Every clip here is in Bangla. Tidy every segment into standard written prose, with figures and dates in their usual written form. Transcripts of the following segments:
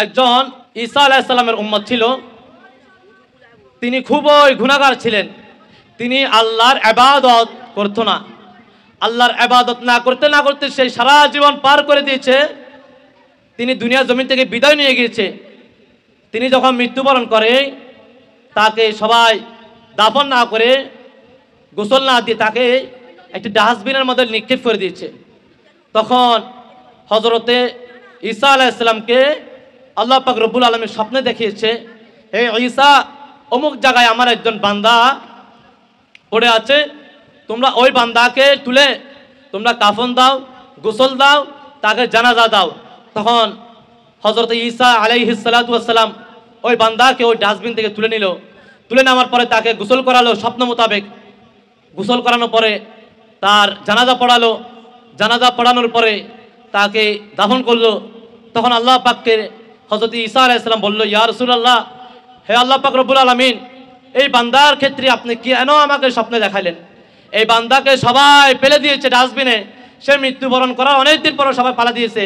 একজন ঈসা আলাইহিস সালামের উম্মত ছিল। তিনি খুবই গুনাহগার ছিলেন। তিনি আল্লাহর ইবাদত করতো না। আল্লাহর ইবাদত না করতে সেই সারা জীবন পার করে দিয়েছে। তিনি দুনিয়া জমিন থেকে বিদায় নিয়ে গিয়েছে। তিনি যখন মৃত্যুবরণ করে, তাকে সবাই দাফন না করে, গোসল না দিয়ে তাকে একটি ডাস্টবিনের মধ্যে নিক্ষেপ করে দিয়েছে। তখন হযরতে ঈসা আলাইহিস সালামকে আল্লাহ পাক রব্বুল আলামিন স্বপ্নে দেখিয়েছে, হে ঈসা, অমুক জায়গায় আমার একজন বান্দা পড়ে আছে, তোমরা ওই বান্দাকে তুলে তোমরা কাফন দাও, গোসল দাও, তাকে জানাজা দাও। তখন হযরত ঈসা আলাইহিস সালাতু ওয়াস সালাম ওই বান্দাকে ওই ডাস্টবিন থেকে তুলে নিল। তুলে নেওয়ার পরে তাকে গোসল করালো স্বপ্ন মোতাবেক। গোসল করানোর পরে তার জানাজা পড়ালো। জানাজা পড়ানোর পরে তাকে দাফন করলো। তখন আল্লাহ পাককে হযরত ঈসা আলাইহিস সালাম বলল, ইয়া রাসূলুল্লাহ, হে আল্লাহ পাক রব্বুল আলামিন, এই বান্দার ক্ষেত্রে আপনি কেন আমাকে স্বপ্নে দেখাইলেন? এই বান্দাকে সবাই ফেলে দিয়েছে ডাস্টবিনে, সে মৃত্যুবরণ করার অনেকদিন পরে সবাই পালা দিয়েছে,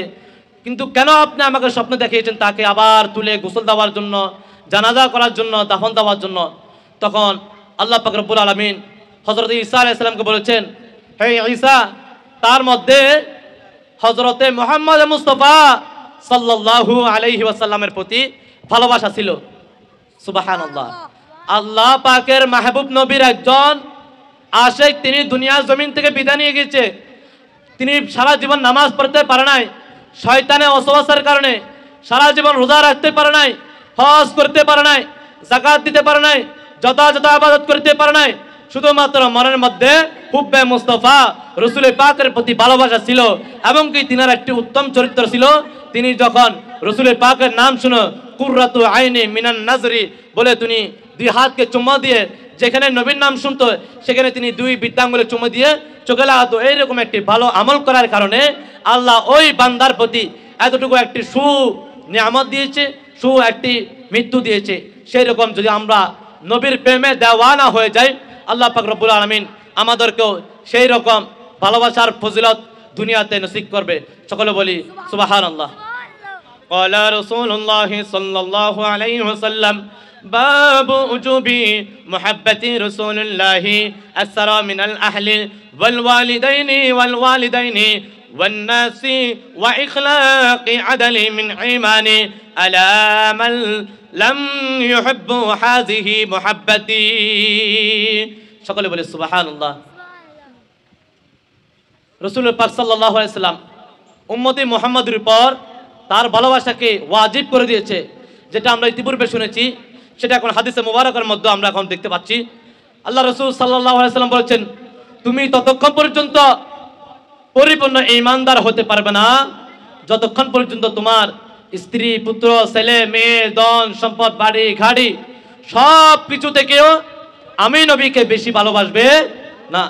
কিন্তু কেন আপনি আমাকে স্বপ্নে দেখিয়েছেন তাকে আবার তুলে গোসল দেওয়ার জন্য, জানাজা করার জন্য, দাফন দেওয়ার জন্য? তখন আল্লাহ পাক রব্বুল আলামিন হযরত ঈসা আলাইহিস সালামকে বলেছেন, হে ঈসা, তার মধ্যে হযরতে মুহাম্মদ মুস্তাফা সাল্লাল্লাহু আলাইহি ওয়াসাল্লামের প্রতি ভালোবাসা ছিল। সুবহানাল্লাহ। আল্লাহ পাকের মাহবুব নবীর একজন আশিক, তিনি দুনিয়ার জমিন থেকে বিদায় নিয়ে গেছে। তিনি সারা জীবন নামাজ পড়তে পারে নাই, শয়তানের ওয়াসওয়াসার কারণে সারা জীবন রোজা রাখতে পারে নাই, হজ করতে পারে নাই, যাকাত দিতে পারে নাই, যথাযথ ইবাদত করতে পারে নাই। শুধুমাত্র মনের মধ্যে হুব্বে মুস্তাফা রাসূল পাকের প্রতি ভালোবাসা ছিল, এবং কি তিনার একটি উত্তম চরিত্র ছিল। তিনি যখন রাসূল পাকের নাম শুনে কুররাতু আইনি মিনান নাজরি বলে তিনি দুই হাতকে চুম্মা দিয়ে, যেখানে নবীর নাম শুনতো সেখানে তিনি দুই বৃদ্ধাঙ্গুলে চুম্মা দিয়ে চোখে লাগাতো। এইরকম একটি ভালো আমল করার কারণে আল্লাহ ওই বান্দার প্রতি এতটুকু একটি নিয়ামত দিয়েছে, একটি মৃত্যু দিয়েছে। সেই রকম যদি আমরা নবীর প্রেমে দেওয়ানা হয়ে যাই, আল্লাহ পাক রব্বুল আলামিন আমাদেরকেও সেই রকম ভালোবাসার ফজিলত দুনিয়াতে নসিব করবে। সকলে বলি সুবহানাল্লাহ। قال رسول الله صلى الله عليه وسلم باب وجوب محبة رسول الله أكثر من الأهل والوالدين والناس وإخلاق عدل من إيمان ألا من لم يحب هذه محبتي। সকলে বলে সুবহানাল্লাহ। রাসূল পাক সাল্লাল্লাহু আলাইহি ওয়াসাল্লাম উম্মতে মুহাম্মাদের উপর তার ভালোবাসাকে ওয়াজিব করে দিয়েছে, যেটা আমরা ইতিপূর্বে শুনেছি, সেটা এখন হাদিসে মুবারকের মধ্যে আমরা এখন দেখতে পাচ্ছি। আল্লাহ রাসূল সাল্লাল্লাহু আলাইহি ওয়াসাল্লাম বলেছেন, তুমি ততক্ষণ পর্যন্ত পরিপূর্ণ ঈমানদার হতে পারবে না যতক্ষণ পর্যন্ত তোমার স্ত্রী, পুত্র, ছেলে, মেয়ে, ধন সম্পদ, বাড়ি গাড়ি সব কিছু থেকেও আমি নবীকে বেশি ভালোবাসবে না।